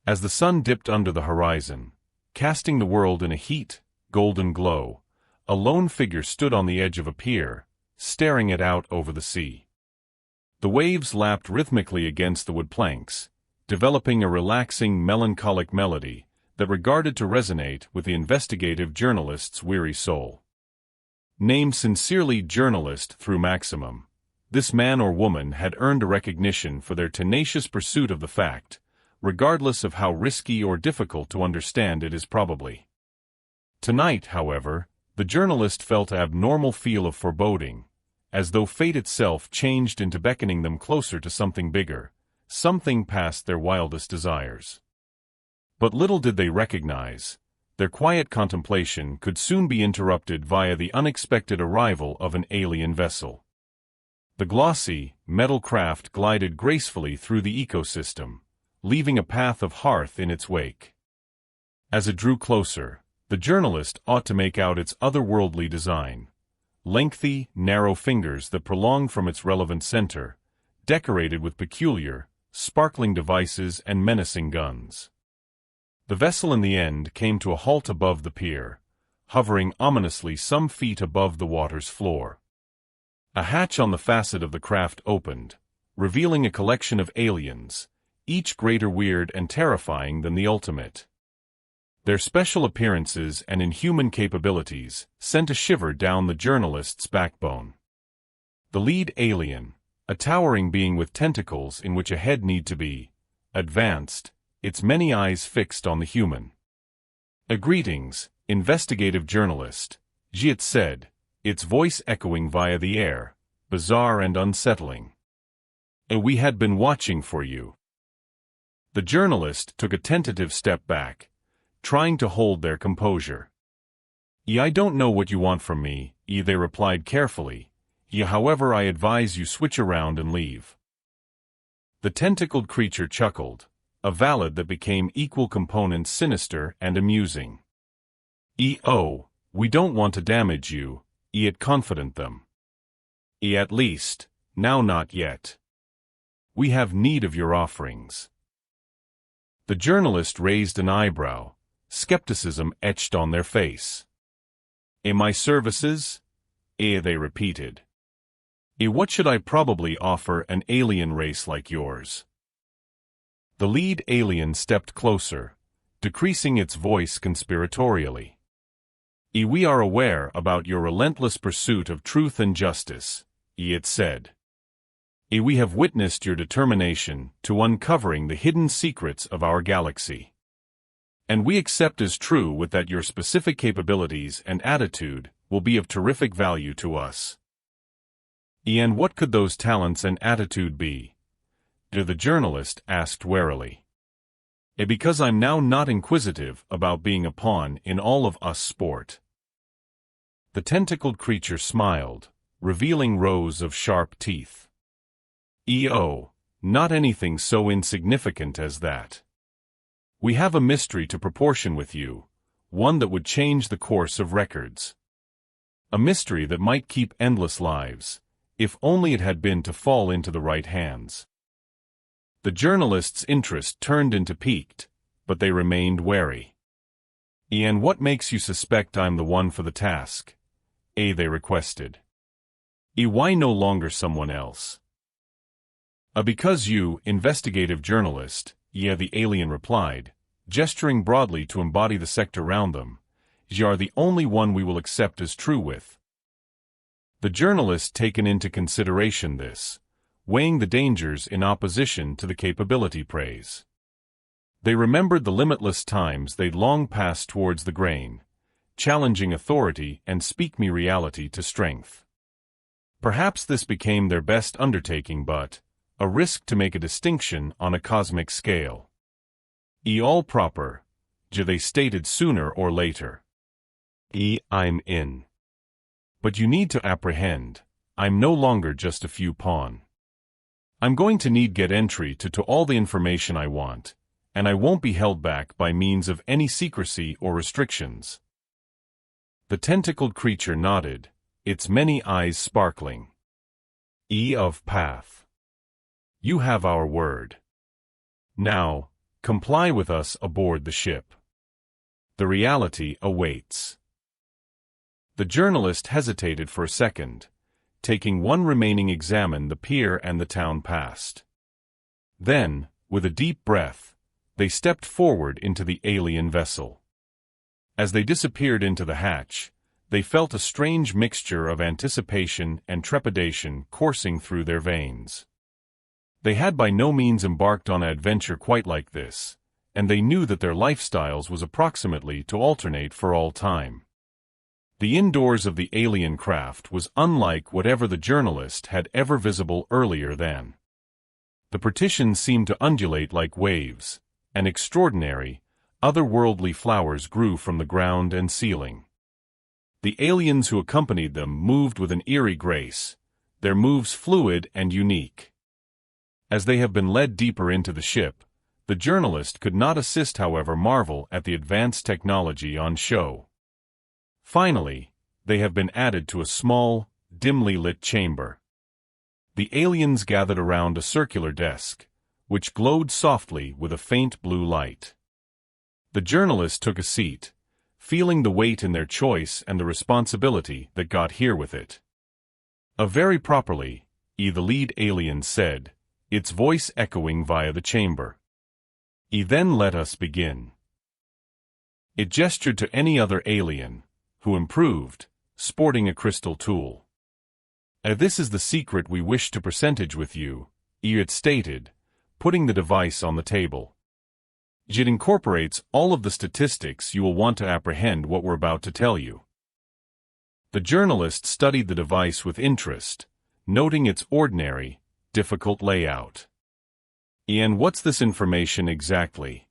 As the sun dipped under the horizon, casting the world in a heat, golden glow, a lone figure stood on the edge of a pier, staring it out over the sea. The waves lapped rhythmically against the wood planks, developing a relaxing, melancholic melody that regarded to resonate with the investigative journalist's weary soul. Named sincerely journalist through maximum, this man or woman had earned a recognition for their tenacious pursuit of the fact, regardless of how risky or difficult to understand it is probably. Tonight, however, the journalist felt an abnormal feel of foreboding, as though fate itself changed into beckoning them closer to something bigger, something past their wildest desires. But little did they recognize, their quiet contemplation could soon be interrupted via the unexpected arrival of an alien vessel. The glossy, metal craft glided gracefully through the ecosystem, leaving a path of hearth in its wake. As it drew closer, the journalist ought to make out its otherworldly design. Lengthy, narrow fingers that prolonged from its relevant center, decorated with peculiar, sparkling devices and menacing guns. The vessel in the end came to a halt above the pier, hovering ominously some feet above the water's floor. A hatch on the facet of the craft opened, revealing a collection of aliens, each greater weird and terrifying than the ultimate. Their special appearances and inhuman capabilities sent a shiver down the journalist's backbone. The lead alien, a towering being with tentacles in which a head need to be, advanced, its many eyes fixed on the human. Greetings, investigative journalist, Jiet said, its voice echoing via the air, bizarre and unsettling. We had been watching for you. The journalist took a tentative step back, trying to hold their composure. I don't know what you want from me, they replied carefully. However, I advise you switch around and leave. The tentacled creature chuckled, a valid that became equal components sinister and amusing. Oh, we don't want to damage you, it confident them. At least, now not yet. We have need of your offerings. The journalist raised an eyebrow, skepticism etched on their face. My services? They repeated. What should I probably offer an alien race like yours? The lead alien stepped closer, decreasing its voice conspiratorially. We are aware about your relentless pursuit of truth and justice, it said. We have witnessed your determination to uncovering the hidden secrets of our galaxy. And we accept as true with that your specific capabilities and attitude will be of terrific value to us. And what could those talents and attitude be? The journalist asked warily. Because I'm now not inquisitive about being a pawn in all of us sport. The tentacled creature smiled, revealing rows of sharp teeth. Not anything so insignificant as that. We have a mystery to proportion with you, one that would change the course of records. A mystery that might keep endless lives, if only it had been to fall into the right hands. The journalist's interest turned into piqued, but they remained wary. And what makes you suspect I'm the one for the task? They requested. Why no longer someone else? Because you, investigative journalist, the alien replied, gesturing broadly to embody the sector round them, you are the only one we will accept as true with. The journalist taken into consideration this, weighing the dangers in opposition to the capability praise. They remembered the limitless times they'd long passed towards the grain, challenging authority and speak-me reality to strength. Perhaps this became their best undertaking, but a risk to make a distinction on a cosmic scale. All proper, they stated sooner or later. I'm in. But you need to apprehend, I'm no longer just a few pawn. I'm going to need get entry to all the information I want, and I won't be held back by means of any secrecy or restrictions. The tentacled creature nodded, its many eyes sparkling. Of path. You have our word. Now, Comply with us aboard the ship. The reality awaits. The journalist hesitated for a second, taking one remaining examine the pier and the town past. Then, with a deep breath, they stepped forward into the alien vessel. As they disappeared into the hatch, they felt a strange mixture of anticipation and trepidation coursing through their veins. They had by no means embarked on an adventure quite like this, and they knew that their lifestyles was approximately to alternate for all time. The indoors of the alien craft was unlike whatever the journalist had ever visible earlier than. The partitions seemed to undulate like waves, and extraordinary, otherworldly flowers grew from the ground and ceiling. The aliens who accompanied them moved with an eerie grace, their moves fluid and unique. As they have been led deeper into the ship, the journalist could not assist however marvel at the advanced technology on show. Finally, they have been added to a small, dimly lit chamber. The aliens gathered around a circular desk, which glowed softly with a faint blue light. The journalist took a seat, feeling the weight in their choice and the responsibility that got here with it. Very properly, the lead alien said, its voice echoing via the chamber. Then let us begin. It gestured to any other alien, who improved, sporting a crystal tool. This is the secret we wish to percentage with you, it stated, putting the device on the table. It incorporates all of the statistics you will want to apprehend what we're about to tell you. The journalist studied the device with interest, noting its ordinary, difficult layout. And what's this information exactly?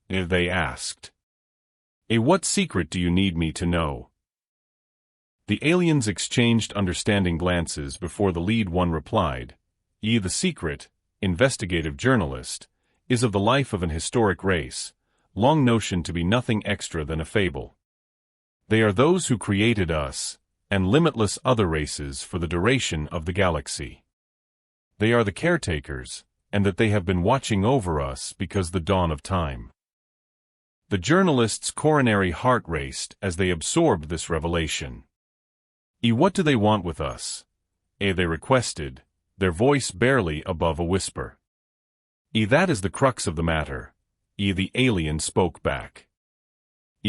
They asked. What secret do you need me to know? The aliens exchanged understanding glances before the lead one replied, the secret, investigative journalist, is of the life of an historic race, long notioned to be nothing extra than a fable. They are those who created us, and limitless other races for the duration of the galaxy. They are the caretakers, and that they have been watching over us because the dawn of time. The journalist's coronary heart raced as they absorbed this revelation. What do they want with us? They requested, their voice barely above a whisper. That is the crux of the matter, the alien spoke back.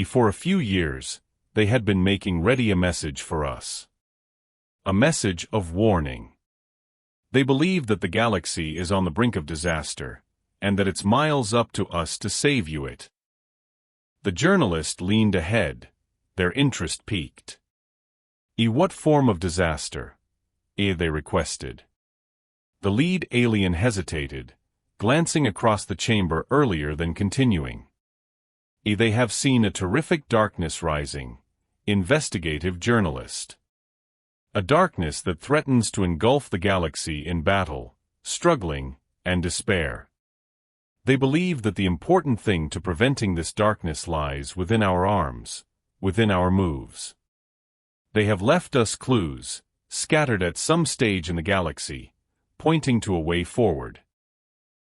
For a few years, they had been making ready a message for us. A message of warning. They believe that the galaxy is on the brink of disaster, and that it's miles up to us to save you it. The journalist leaned ahead, their interest piqued. What form of disaster? They requested. The lead alien hesitated, glancing across the chamber earlier than continuing. They have seen a terrific darkness rising, investigative journalist. A darkness that threatens to engulf the galaxy in battle, struggling, and despair. They believe that the important thing to preventing this darkness lies within our arms, within our moves. They have left us clues, scattered at some stage in the galaxy, pointing to a way forward.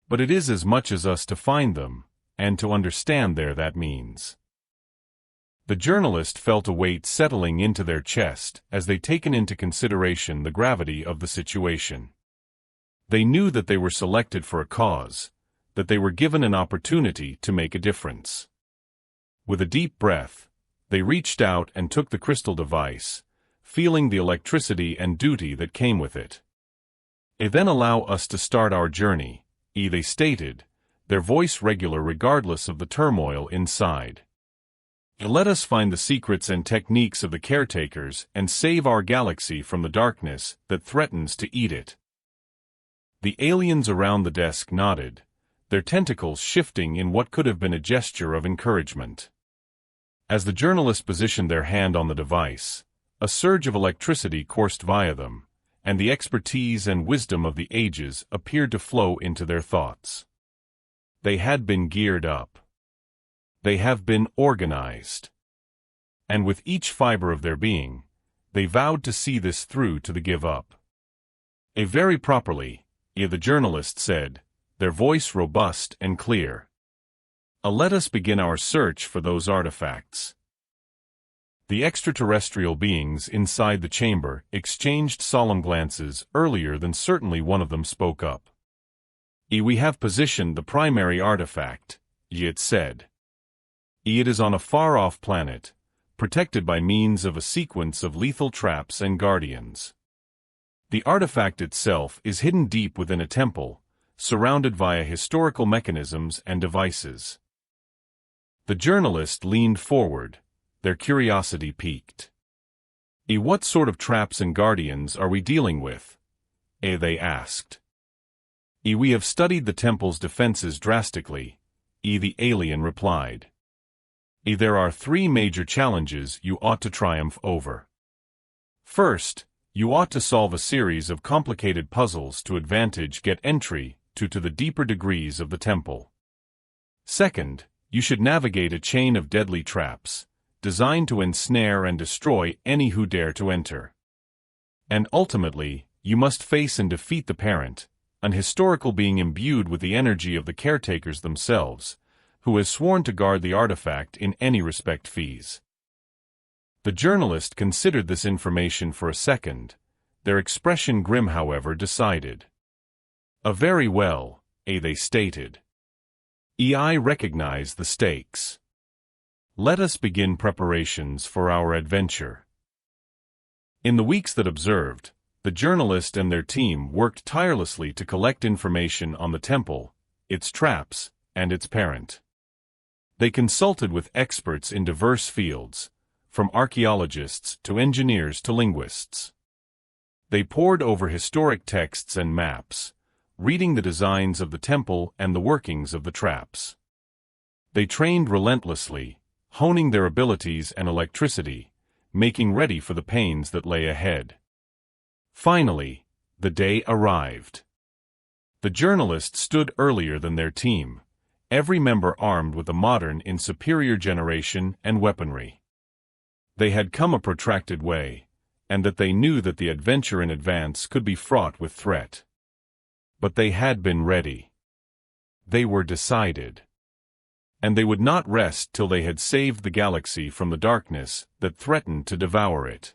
But it is as much as us to find them, and to understand that means. The journalist felt a weight settling into their chest as they taken into consideration the gravity of the situation. They knew that they were selected for a cause, that they were given an opportunity to make a difference. With a deep breath, they reached out and took the crystal device, feeling the electricity and duty that came with it. Then allow us to start our journey, they stated, their voice regular regardless of the turmoil inside. Let us find the secrets and techniques of the caretakers and save our galaxy from the darkness that threatens to eat it. The aliens around the desk nodded, their tentacles shifting in what could have been a gesture of encouragement. As the journalist positioned their hand on the device, a surge of electricity coursed via them, and the expertise and wisdom of the ages appeared to flow into their thoughts. They had been geared up. They have been organized. And with each fiber of their being, they vowed to see this through to the give up. Very properly, the journalist said, their voice robust and clear. Let us begin our search for those artifacts. The extraterrestrial beings inside the chamber exchanged solemn glances earlier than certainly one of them spoke up. We have positioned the primary artifact, it said. It is on a far-off planet, protected by means of a sequence of lethal traps and guardians. The artifact itself is hidden deep within a temple, surrounded via historical mechanisms and devices. The journalist leaned forward, their curiosity piqued. What sort of traps and guardians are we dealing with? They asked. We have studied the temple's defenses drastically, the alien replied. There are 3 major challenges you ought to triumph over. First, you ought to solve a series of complicated puzzles to get entry to the deeper degrees of the temple. Second, you should navigate a chain of deadly traps, designed to ensnare and destroy any who dare to enter. And ultimately, you must face and defeat the parent, an historical being imbued with the energy of the caretakers themselves, who has sworn to guard the artifact in any respect fees. The journalist considered this information for a second, their expression grim however decided. Very well, they stated. I recognize the stakes. Let us begin preparations for our adventure. In the weeks that observed, the journalist and their team worked tirelessly to collect information on the temple, its traps, and its parent. They consulted with experts in diverse fields, from archaeologists to engineers to linguists. They pored over historic texts and maps, reading the designs of the temple and the workings of the traps. They trained relentlessly, honing their abilities and electricity, making ready for the pains that lay ahead. Finally, the day arrived. The journalists stood earlier than their team, every member armed with a modern and superior generation and weaponry. They had come a protracted way, and that they knew that the adventure in advance could be fraught with threat. But they had been ready. They were decided. And they would not rest till they had saved the galaxy from the darkness that threatened to devour it.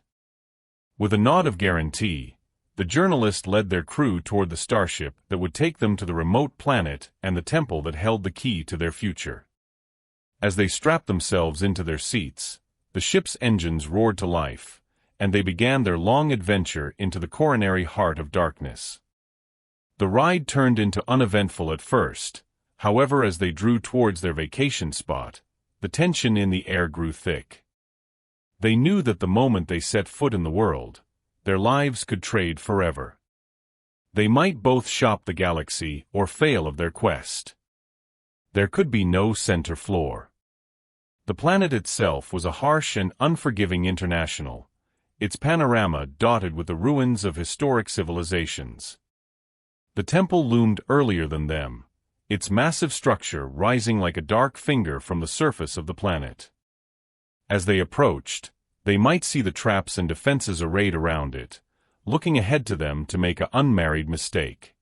With a nod of guarantee, the journalist led their crew toward the starship that would take them to the remote planet and the temple that held the key to their future. As they strapped themselves into their seats, the ship's engines roared to life, and they began their long adventure into the coronary heart of darkness. The ride turned into uneventful at first, however as they drew towards their vacation spot, the tension in the air grew thick. They knew that the moment they set foot in the world, their lives could trade forever. They might both shop the galaxy or fail of their quest. There could be no center floor. The planet itself was a harsh and unforgiving international, its panorama dotted with the ruins of historic civilizations. The temple loomed earlier than them, its massive structure rising like a dark finger from the surface of the planet. As they approached, they might see the traps and defenses arrayed around it, looking ahead to them to make an unmarried mistake.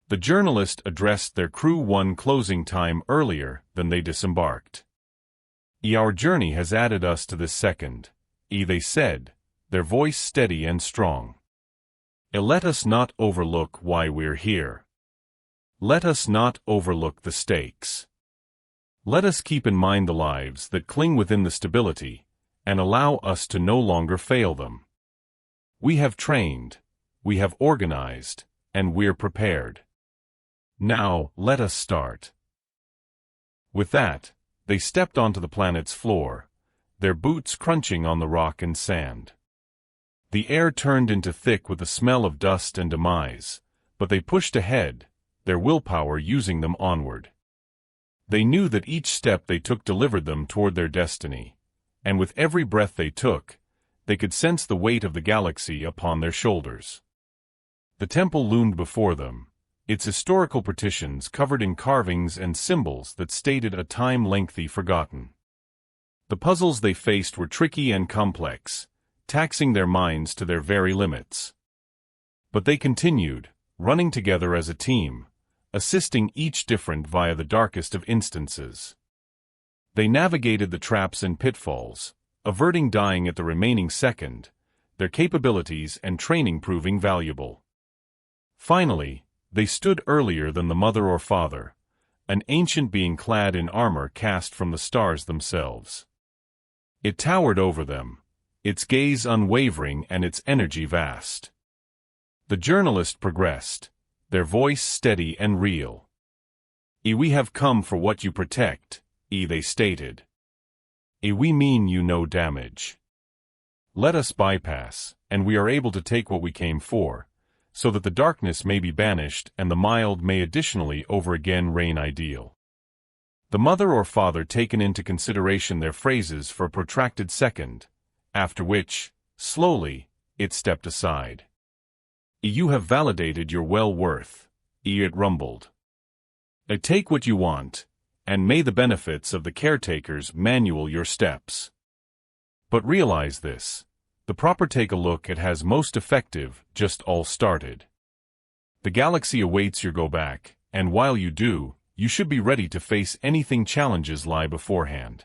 The journalist addressed their crew one closing time earlier than they disembarked. Our journey has added us to this second, they said, their voice steady and strong. Let us not overlook why we're here. Let us not overlook the stakes. Let us keep in mind the lives that cling within the stability, and allow us to no longer fail them. We have trained, we have organized, and we're prepared. Now, let us start. With that, they stepped onto the planet's floor, their boots crunching on the rock and sand. The air turned into thick with the smell of dust and demise, but they pushed ahead, their willpower using them onward. They knew that each step they took delivered them toward their destiny, and with every breath they took, they could sense the weight of the galaxy upon their shoulders. The temple loomed before them, its historical partitions covered in carvings and symbols that stated a time lengthy forgotten. The puzzles they faced were tricky and complex, taxing their minds to their very limits. But they continued, running together as a team, assisting each different via the darkest of instances. They navigated the traps and pitfalls, averting dying at the remaining second, their capabilities and training proving valuable. Finally, they stood earlier than the mother or father, an ancient being clad in armor cast from the stars themselves. It towered over them, its gaze unwavering and its energy vast. The journalist progressed, their voice steady and real. We have come for what you protect, they stated. We mean you no damage. Let us bypass, and we are able to take what we came for, so that the darkness may be banished and the mild may additionally over again reign ideal. The mother or father taken into consideration their phrases for a protracted second, after which, slowly, it stepped aside. You have validated your well-worth, it rumbled. Take what you want, and may the benefits of the caretakers manual your steps. But realize this, the proper take a look at has most effective just all started. The galaxy awaits your go back, and while you do, you should be ready to face anything challenges lie beforehand.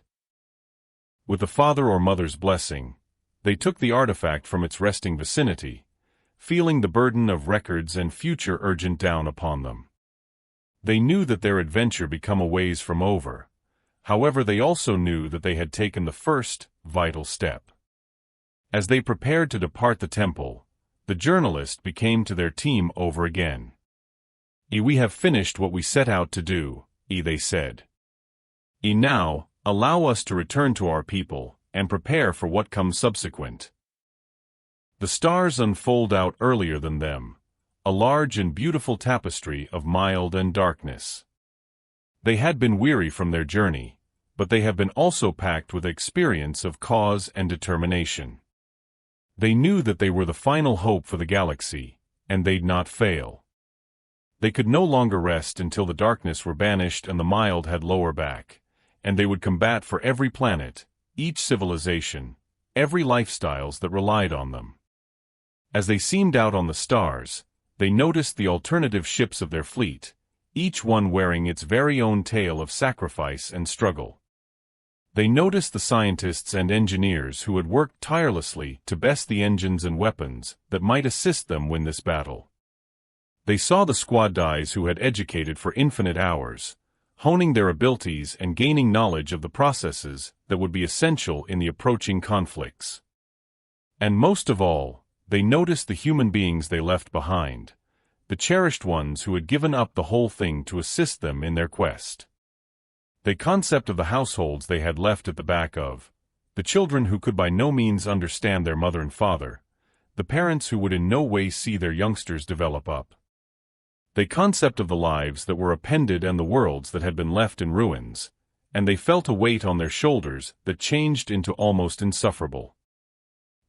With the father or mother's blessing, they took the artifact from its resting vicinity, feeling the burden of records and future urgent down upon them. They knew that their adventure become a ways from over, however they also knew that they had taken the first, vital step. As they prepared to depart the temple, the journalist became to their team over again. We have finished what we set out to do, they said. Now, allow us to return to our people, and prepare for what comes subsequent. The stars unfold out earlier than them, a large and beautiful tapestry of mild and darkness. They had been weary from their journey, but they have been also packed with experience of cause and determination. They knew that they were the final hope for the galaxy, and they'd not fail. They could no longer rest until the darkness were banished and the mild had lower back, and they would combat for every planet, each civilization, every lifestyles that relied on them. As they seemed out on the stars, they noticed the alternative ships of their fleet, each one wearing its very own tale of sacrifice and struggle. They noticed the scientists and engineers who had worked tirelessly to best the engines and weapons that might assist them win this battle. They saw the squad guys who had educated for infinite hours, honing their abilities and gaining knowledge of the processes that would be essential in the approaching conflicts. And most of all, they noticed the human beings they left behind, the cherished ones who had given up the whole thing to assist them in their quest. The concept of the households they had left at the back of, the children who could by no means understand their mother and father, the parents who would in no way see their youngsters develop up. The concept of the lives that were appended and the worlds that had been left in ruins, and they felt a weight on their shoulders that changed into almost insufferable.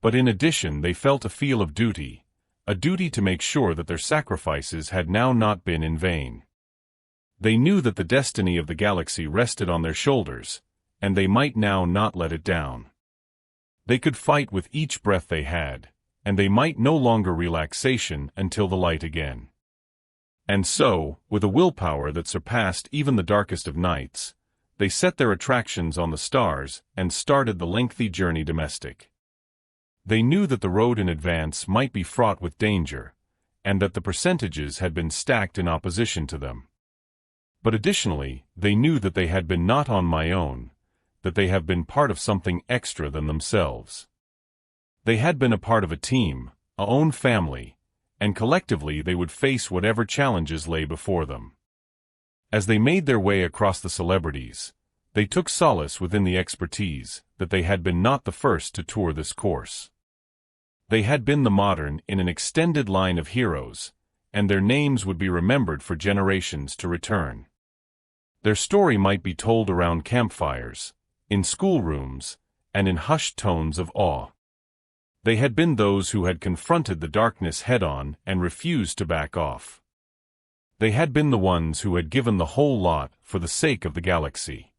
But in addition they felt a feel of duty, a duty to make sure that their sacrifices had now not been in vain. They knew that the destiny of the galaxy rested on their shoulders, and they might now not let it down. They could fight with each breath they had, and they might no longer relaxation until the light again. And so, with a willpower that surpassed even the darkest of nights, they set their attractions on the stars and started the lengthy journey domestic. They knew that the road in advance might be fraught with danger, and that the percentages had been stacked in opposition to them. But additionally, they knew that they had been not on my own, that they have been part of something extra than themselves. They had been a part of a team, a own family, and collectively they would face whatever challenges lay before them. As they made their way across the celebrities, they took solace within the expertise that they had been not the first to tour this course. They had been the modern in an extended line of heroes, and their names would be remembered for generations to return. Their story might be told around campfires, in schoolrooms, and in hushed tones of awe. They had been those who had confronted the darkness head-on and refused to back off. They had been the ones who had given the whole lot for the sake of the galaxy.